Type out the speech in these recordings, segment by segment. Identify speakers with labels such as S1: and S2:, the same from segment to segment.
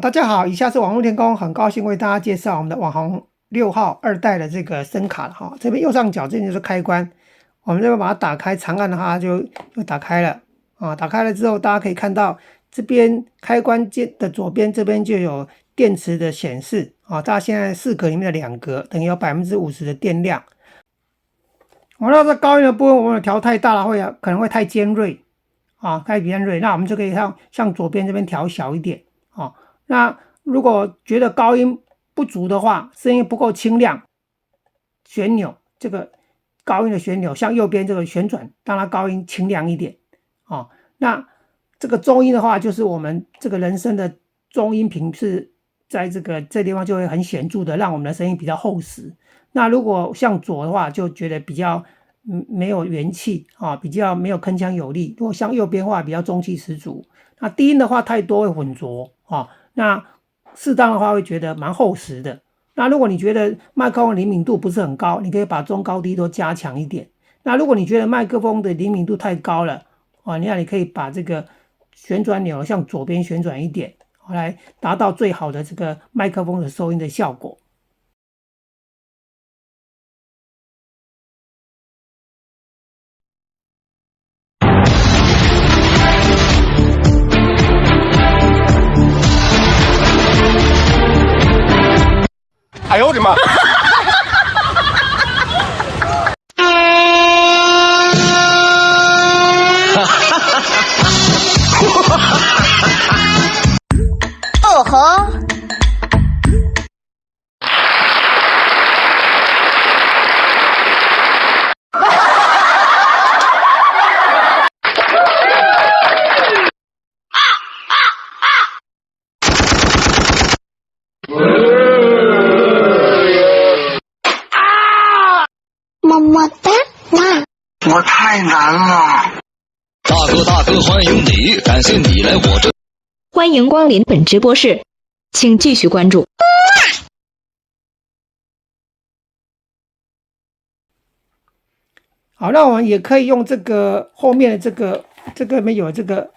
S1: 大家好，以下是网络天空，很高兴为大家介绍我们的网红6号2代的这个声卡了哈。这边右上角这边就是开关，我们这边把它打开，长按的话就打开了啊。打开了之后，大家可以看到这边开关键的左边这边就有电池的显示啊。大家现在4格里面的2格等于有 50% 的电量。那这高音的部分我们调太大了，可能会太尖锐啊，太尖锐。那我们就可以向左边这边调小一点啊。那如果觉得高音不足的话，声音不够清亮，旋钮这个高音的旋钮向右边这个旋转，让它高音清亮一点啊。那这个中音的话，就是我们这个人声的中音频是在这地方就会很显著的让我们的声音比较厚实。那如果向左的话，就觉得比较没有元气啊，比较没有铿锵有力。如果向右边的话，比较中气十足。那低音的话太多会混浊啊。那适当的话会觉得蛮厚实的。那如果你觉得麦克风灵敏度不是很高，你可以把中高低都加强一点。那如果你觉得麦克风的灵敏度太高了啊，你可以把这个旋转钮向左边旋转一点，来达到最好的这个麦克风的收音的效果。
S2: 哎呦我的妈！
S3: 哦吼！么么哒啦！
S2: 我太难了。
S4: 大哥，欢迎你，感谢你来我这。
S5: 欢迎光临本直播室，请继续关注。
S1: 好，那我们也可以用这个后面的这个没有这个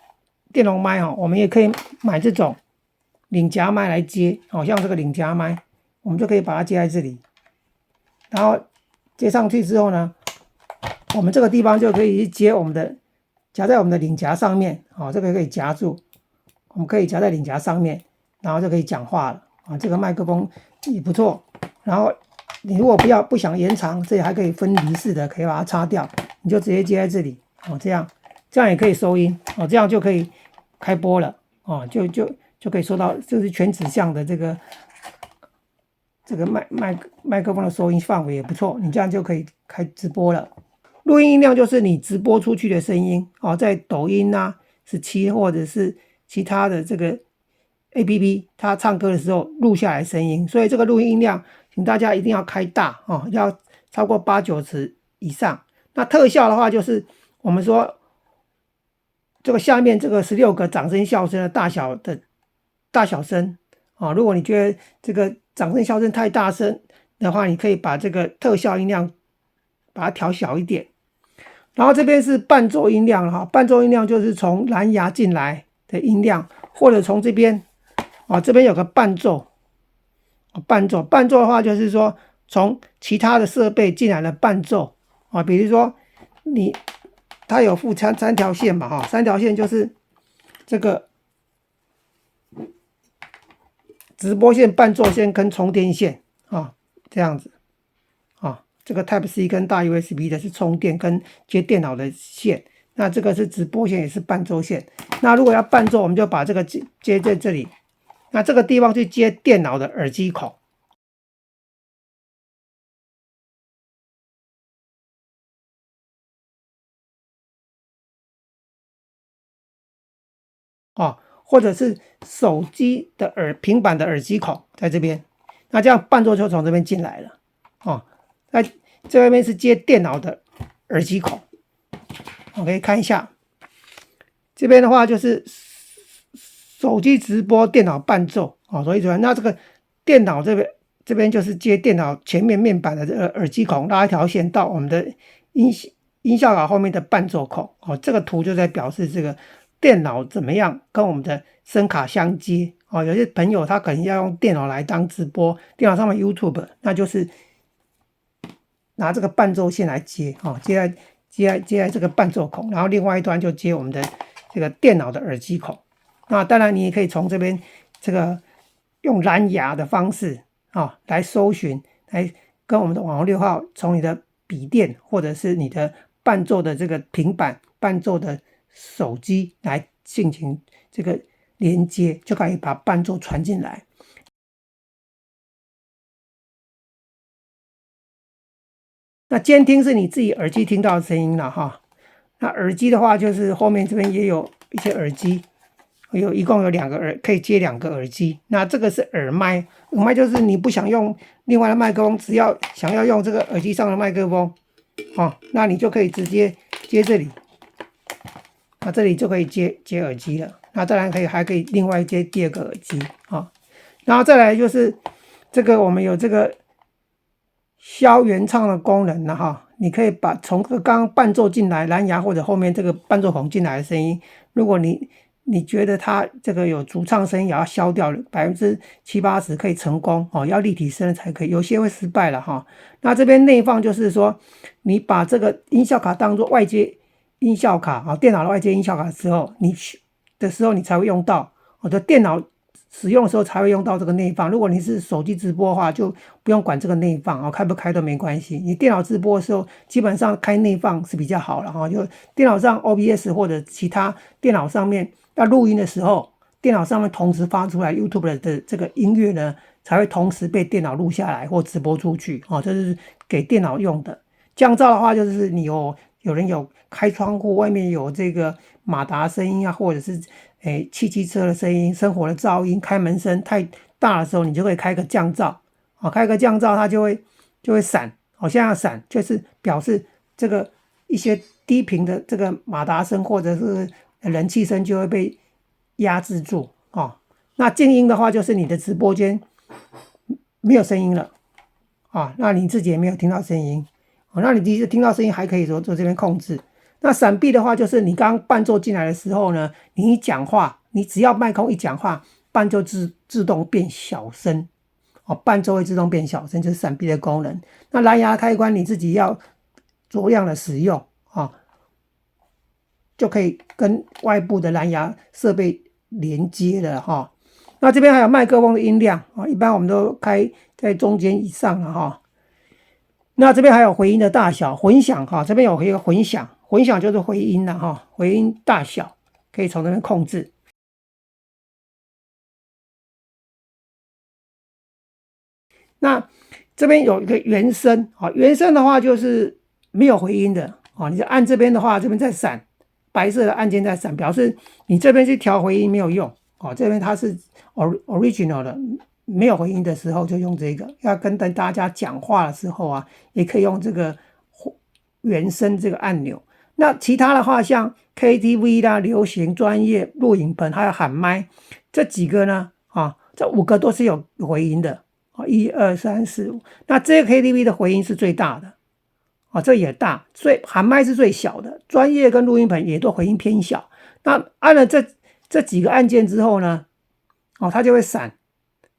S1: 电容麦我们也可以买这种领夹麦来接，像这个领夹麦，我们就可以把它接在这里，然后接上去之后呢，我们这个地方就可以接夹在我们的领夹上面，这个可以夹住，我们可以夹在领夹上面，然后就可以讲话了这个麦克风也不错。然后你如果不想延长，这里还可以分离式的，可以把它擦掉，你就直接接在这里这样也可以收音这样就可以开播了就可以收到，这是全指向的这个麦克风的收音范围也不错，你这样就可以开直播了。录音音量就是你直播出去的声音在抖音17或者是其他的这个 APP 它唱歌的时候录下来声音，所以这个录音音量请大家一定要开大要超过8-9尺以上。那特效的话就是我们说这个下面这个16个掌声笑声的大小声如果你觉得这个掌声笑声太大声的话，你可以把这个特效音量把它调小一点。然后这边是伴奏音量伴奏音量就是从蓝牙进来的音量，或者从这边这边有个伴奏的话就是说从其他的设备进来的伴奏比如说它有附3条线嘛3条线就是这个直播线、伴奏线跟充电线这样子这个 Type C 跟大 USB 的是充电跟接电脑的线，那这个是直播线也是伴奏线。那如果要伴奏，我们就把这个接在这里，那这个地方去接电脑的耳机孔或者是手机的平板的耳机孔在这边，那这样伴奏就从这边进来了那这边是接电脑的耳机孔可以看一下，这边的话就是手机直播、电脑伴奏所以说那这个电脑这边就是接电脑前面面板的这个耳机孔，拉一条线到我们的音效卡后面的伴奏孔这个图就在表示这个电脑怎么样跟我们的声卡相接有些朋友他可能要用电脑来当直播，电脑上面 YouTube， 那就是拿这个伴奏线来接，接在这个伴奏孔，然后另外一端就接我们的这个电脑的耳机孔。那当然你也可以从这边这个用蓝牙的方式来搜寻，来跟我们的网红6号从你的笔电或者是你的伴奏的这个平板、伴奏的手机来进行这个连接，就可以把伴奏传进来。那监听是你自己耳机听到的声音了哈。那耳机的话，就是后面这边也有一些耳机，一共有2个可以接2个耳机。那这个是耳麦，耳麦就是你不想用另外的麦克风，只要想要用这个耳机上的麦克风，那你就可以直接接这里，那这里就可以接耳机了。那当然还可以另外接第2个耳机然后再来就是这个我们有这个消原唱的功能了你可以把从刚刚伴奏进来蓝牙或者后面这个伴奏孔进来的声音，如果你觉得它这个有主唱声音也要消掉70-80%可以成功要立体声才可以，有些会失败了那这边内放就是说，你把这个音效卡当作外接音效卡电脑的外接音效卡的时候，你才会用到，的电脑使用的时候才会用到这个内放。如果你是手机直播的话，就不用管这个内放开不开都没关系。你电脑直播的时候，基本上开内放是比较好了就电脑上 OBS 或者其他电脑上面要录音的时候，电脑上面同时发出来 YouTube 的这个音乐呢，才会同时被电脑录下来或直播出去这是给电脑用的。降噪的话，就是你有人有开窗户，外面有这个马达声音或者是汽车的声音、生活的噪音、开门声太大的时候，你就可以开个降噪开个降噪它就会闪现在闪就是表示这个一些低频的这个马达声或者是人气声就会被压制住那静音的话，就是你的直播间没有声音了那你自己也没有听到声音那你第一次听到声音还可以做这边控制。那闪避的话，就是你刚伴奏进来的时候呢，你一讲话，你只要麦克风一讲话，伴奏自动变小声伴奏会自动变小声，就是闪避的功能。那蓝牙开关你自己要酌量的使用就可以跟外部的蓝牙设备连接了那这边还有麦克风的音量一般我们都开在中间以上了那这边还有回音的大小、混响这边有一个混响，混响就是回音了回音大小可以从这边控制。那这边有一个原声原声的话就是没有回音的你就按这边的话，这边在闪，白色的按键在闪，表示你这边去调回音没有用这边它是 original 的，没有回音的时候就用这个，要跟大家讲话的时候也可以用这个原声这个按钮。那其他的话像 KTV 啦、流行、专业、录影棚还有喊麦，这几个呢这5个都是有回音的1、2、3、4、5。那这个 KTV 的回音是最大的这也大，所以喊麦是最小的，专业跟录音棚也都回音偏小。那按了这几个按键之后呢它就会闪，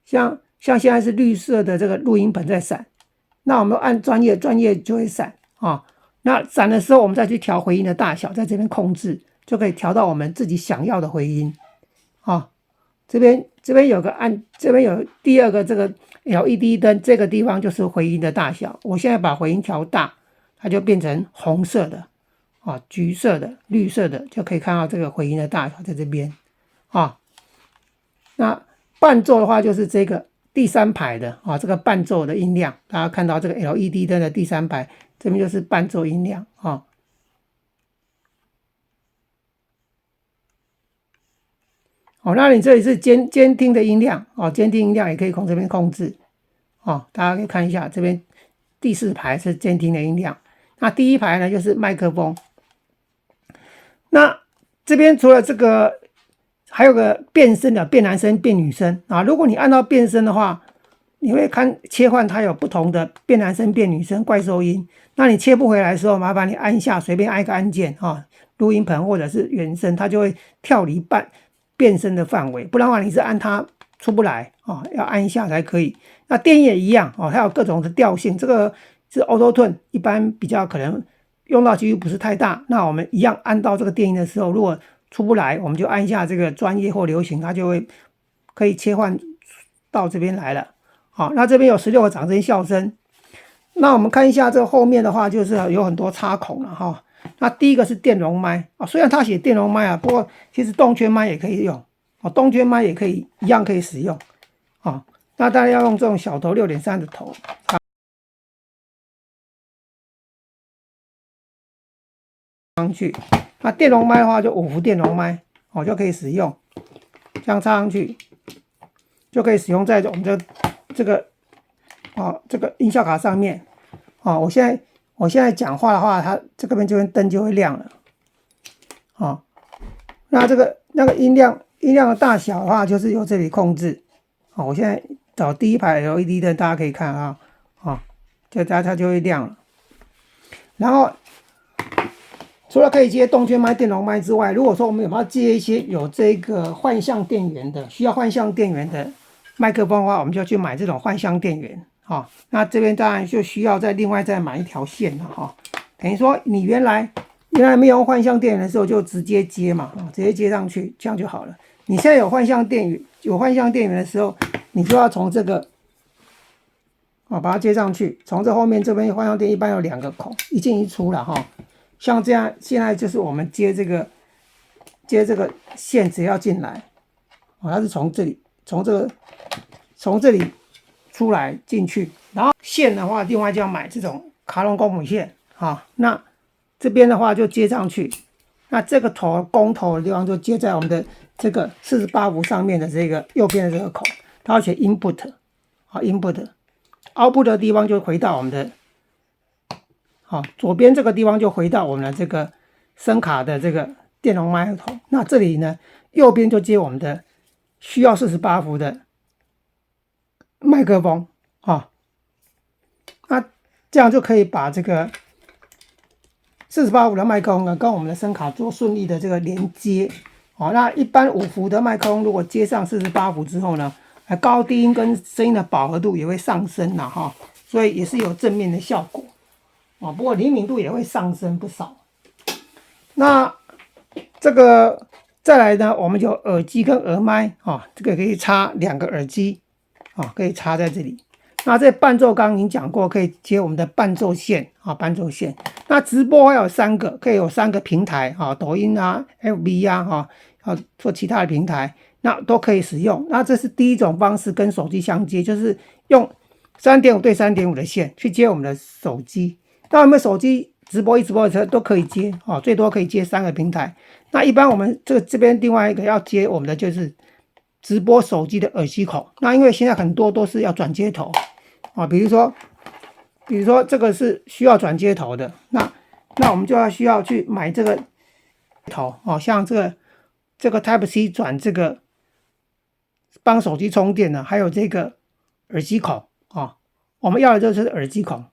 S1: 像现在是绿色的这个录音棚在闪，那我们按专业就会闪那闪的时候我们再去调回音的大小，在这边控制就可以调到我们自己想要的回音这边有这边有第2个这个 LED 灯，这个地方就是回音的大小，我现在把回音调大，它就变成红色的橘色的、绿色的，就可以看到这个回音的大小在这边那伴奏的话就是这个第3排的这个伴奏的音量，大家看到这个 LED 灯的第3排，这边就是伴奏音量那你这里是监听的音量监听音量也可以从这边控制大家可以看一下，这边第4排是监听的音量，那第1排呢就是麦克风。那这边除了这个还有个变声的，变男生变女生如果你按到变声的话，你会切换它有不同的变男生变女生怪兽音，那你切不回来的时候，麻烦你按一下，随便按一个按键录音棚或者是原声，它就会跳离变声的范围，不然的话你是按它出不来啊，要按一下才可以。那电音也一样哦，它有各种的调性，这个是 Auto Tune， 一般比较可能用到几率不是太大。那我们一样按到这个电音的时候，如果出不来，我们就按一下这个专业或流行，它就会可以切换到这边来了。好，那这边有16个掌声笑声。那我们看一下这个后面的话，就是有很多插孔了哈。那第一个是电容麦啊，虽然它写电容麦啊，不过其实动圈麦也可以用哦，动圈麦也可以一样可以使用啊。那当然要用这种小头 6.3 的头上去。那电容麦的话就5伏电容麦哦，就可以使用，这样插上去就可以使用在我们的这个这个音效卡上面哦。我现在讲话的话，它这个边这边灯就会亮了哦。那那个音量的大小的话，就是由这里控制哦。我现在找第一排 LED 灯，大家可以看啊，就它就会亮了。然后除了可以接动圈麦、电容麦之外，如果说我们有没有接一些有这个换向电源的，需要换向电源的麦克风的话，我们就去买这种换向电源那这边当然就需要另外再买一条线了等于说你原来没有换向电源的时候，就直接接嘛直接接上去，这样就好了。你现在有换向电源的时候，你就要从这个把它接上去，从这后面这边换向电一般有2个孔，一进一出了像这样，现在就是我们接这个线，只要进来它是从这里出来进去，然后线的话，另外就要买这种卡龙公母线那这边的话就接上去，那这个公头的地方就接在我们的这个48伏上面的这个右边的这个孔，它要写 input，output 的地方就回到我们的左边这个地方就回到我们的这个声卡的这个电容麦克头，那这里呢右边就接我们的需要48伏的麦克风那这样就可以把这个48伏的麦克风呢跟我们的声卡做顺利的这个连接那一般5伏的麦克风如果接上48伏之后呢，高低音跟声音的饱和度也会上升所以也是有正面的效果不过灵敏度也会上升不少。那这个再来呢，我们有耳机跟耳麦这个可以插2个耳机可以插在这里。那这伴奏刚刚已经讲过，可以接我们的伴奏线伴奏线。那直播会有3个，可以有3个平台抖音FB 或其他的平台，那都可以使用。那这是第一种方式，跟手机相接，就是用 3.5 对 3.5 的线去接我们的手机。那我们手机直播直播的都可以接最多可以接3个平台。那一般我们这边另外一个要接我们的就是直播手机的耳机孔。那因为现在很多都是要转接头比如说这个是需要转接头的，那我们就需要去买这个头像这个 Type C 转这个帮手机充电的，还有这个耳机孔我们要的就是耳机孔。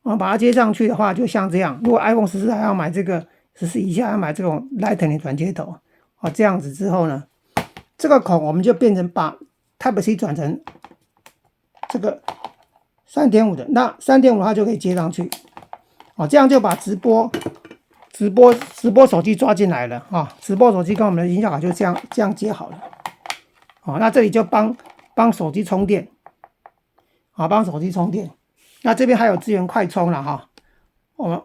S1: 我们把它接上去的话，就像这样。如果 iPhone 14还要买这个14以下要买这种 Lightning 转接头这样子之后呢，这个孔我们就变成把 Type C 转成这个 3.5 的，那 3.5 的话就可以接上去这样就把直播手机抓进来了直播手机跟我们的音效卡就这样接好了那这里就帮手机充电帮手机充电。那这边还有支援快充了我们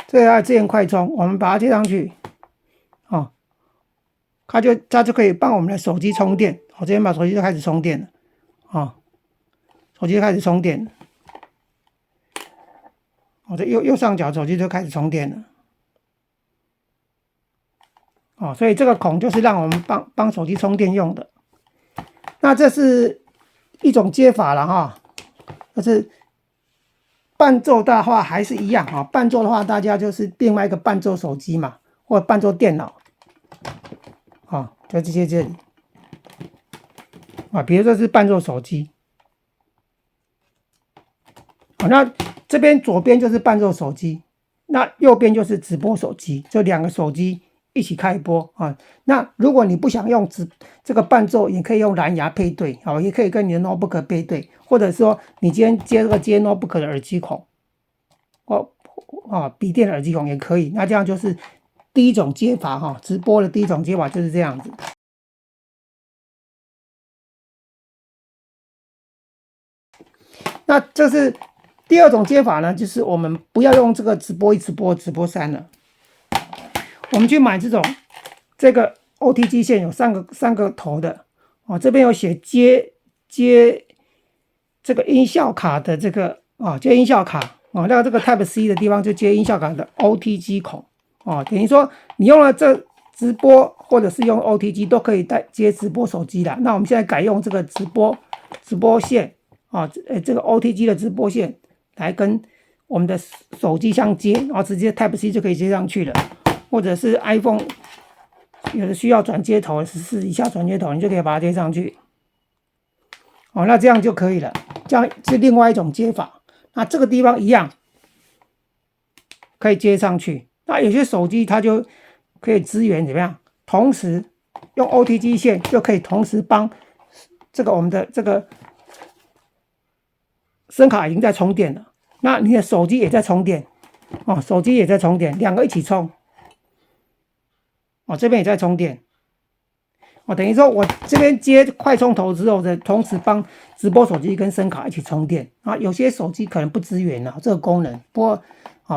S1: 这个还有支援快充，我们把它接上去它就可以帮我们的手机充电这边把手机就开始充电了手机就开始充电这右上角手机就开始充电了所以这个孔就是让我们帮手机充电用的。那这是一种接法了就是伴奏的话还是一样伴奏的话大家就是另外一个伴奏手机嘛，或者伴奏电脑就直接这里比如说是伴奏手机那这边左边就是伴奏手机，那右边就是直播手机，就2个手机一起开播啊。那如果你不想用这个伴奏，也可以用蓝牙配对，好，也可以跟你的 notebook 配对，或者说你今天接 notebook 的耳机孔，笔电的耳机孔也可以。那这样就是第一种接法哈，直播的第一种接法就是这样子。那这是第二种接法呢，就是我们不要用这个直播1、直播2、直播3了，我们去买这个 OTG 线有三个头的哦，这边有写接这个音效卡的这个接音效卡哦，那这个 Type C 的地方就接音效卡的 OTG 孔哦，等于说你用了这直播或者是用 OTG 都可以接直播手机的。那我们现在改用这个直播线这个 OTG 的直播线来跟我们的手机相接，然后直接 Type C 就可以接上去了，或者是 iPhone 有的需要转接头14以下转接头，你就可以把它接上去。那这样就可以了，这样是另外一种接法。那这个地方一样可以接上去。那有些手机它就可以支援怎么样？同时用 OTG 线就可以同时帮我们的这个声卡已经在充电了，那你的手机也在充电手机也在充电，两个一起充这边也在充电等于说我这边接快充头之后的，同时帮直播手机跟声卡一起充电有些手机可能不支援这个功能，不过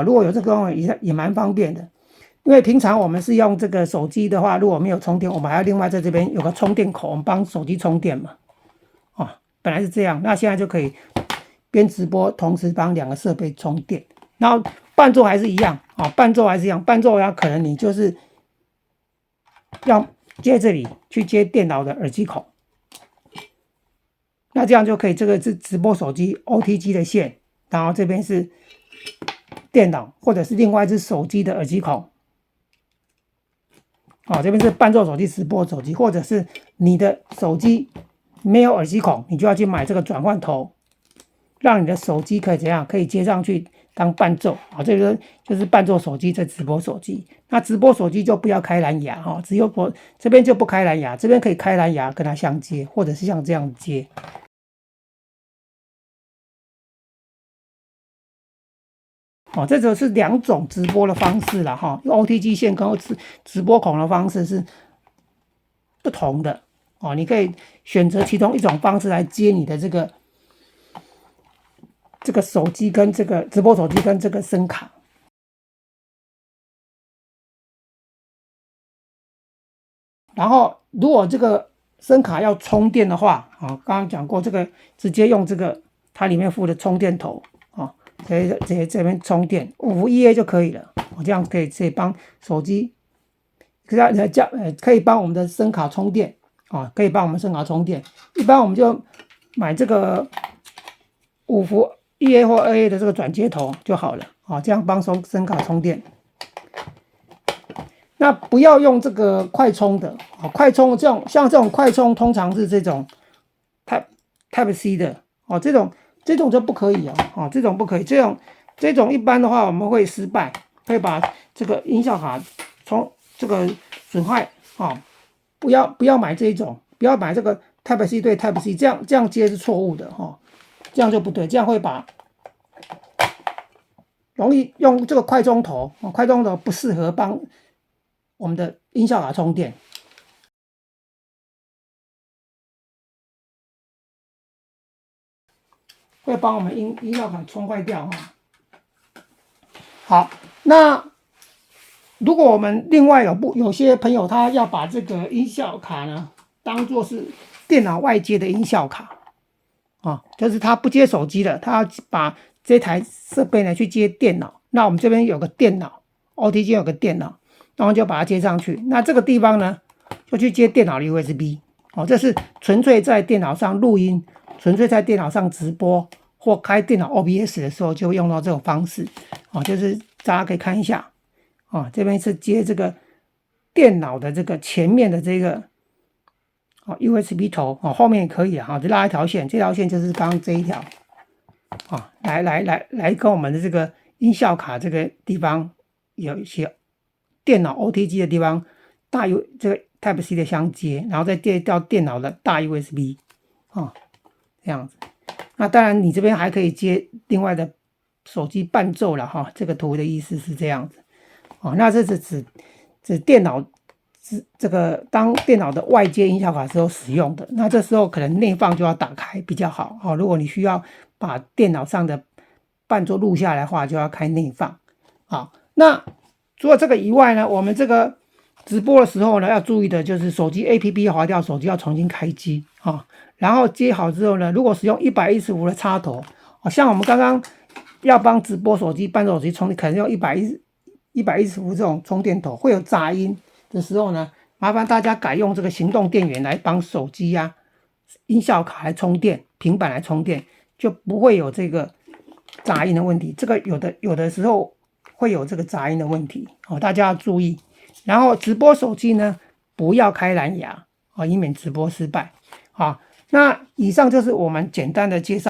S1: 如果有这个功能也蛮方便的。因为平常我们是用这个手机的话，如果没有充电，我们还要另外在这边有个充电口，我们帮手机充电嘛本来是这样，那现在就可以边直播同时帮两个设备充电。然后伴奏还是一样伴奏可能你就是要接这里去接电脑的耳机孔，那这样就可以，这个是直播手机 OTG 的线，然后这边是电脑或者是另外一只手机的耳机孔这边是伴奏手机、直播手机，或者是你的手机没有耳机孔，你就要去买这个转换头，让你的手机可以怎样？可以接上去当伴奏这个就是伴奏手机，这直播手机。那直播手机就不要开蓝牙只有这边就不开蓝牙，这边可以开蓝牙跟它相接，或者是像这样接。这就是两种直播的方式啦用 OTG 线跟直播孔的方式是不同的你可以选择其中一种方式来接你的这个手机跟这个直播手机跟这个声卡。然后如果这个声卡要充电的话刚刚讲过，这个直接用这个它里面附的充电头可以直接这边充电5V1A 就可以了这样可以帮手机可以帮我们的声卡充电可以帮我们声卡充电。一般我们就买这个5V1A 或2A 的这个转接头就好了这样帮声卡充电。那不要用这个快充的快充像这种快充通常是这种 Type C 的这种就不可以这种不可以，这种一般的话我们会失败，会把这个音效卡从这个损坏不要买这一种，不要买这个 Type C 对 Type C， 这样接是错误的这样就不对，这样会把容易用这个快充头不适合帮我们的音效卡充电。会帮我们音效卡充坏掉好，那如果我们另外有些朋友他要把这个音效卡呢当作是电脑外接的音效卡就是他不接手机了，他要把这台设备呢去接电脑。那我们这边有个电脑 OTG 有个电脑，然后就把它接上去。那这个地方呢就去接电脑的 USB 这是纯粹在电脑上录音，纯粹在电脑上直播或开电脑 OBS 的时候就用到这种方式就是大家可以看一下这边是接这个电脑的这个前面的这个USB 头后面也可以就拉一条线，这条线就是刚刚这一条来跟我们的这个音效卡这个地方有一些电脑 OTG 的地方这个 Type C 的相接，然后再接到电脑的大 USB 这样子。那当然你这边还可以接另外的手机伴奏了这个图的意思是这样子那这是指电脑这个当电脑的外接音效卡时候使用的。那这时候可能内放就要打开比较好如果你需要把电脑上的伴奏录下来的话，就要开内放那除了这个以外呢，我们这个直播的时候呢，要注意的就是手机 APP 滑掉，手机要重新开机然后接好之后呢，如果使用115的插头像我们刚刚要帮直播手机伴奏手机充电，可能用115这种充电头会有杂音的时候呢，麻烦大家改用这个行动电源来帮手机音效卡来充电，平板来充电，就不会有这个杂音的问题。这个有的时候会有这个杂音的问题大家要注意。然后直播手机呢，不要开蓝牙以免直播失败那以上就是我们简单的介绍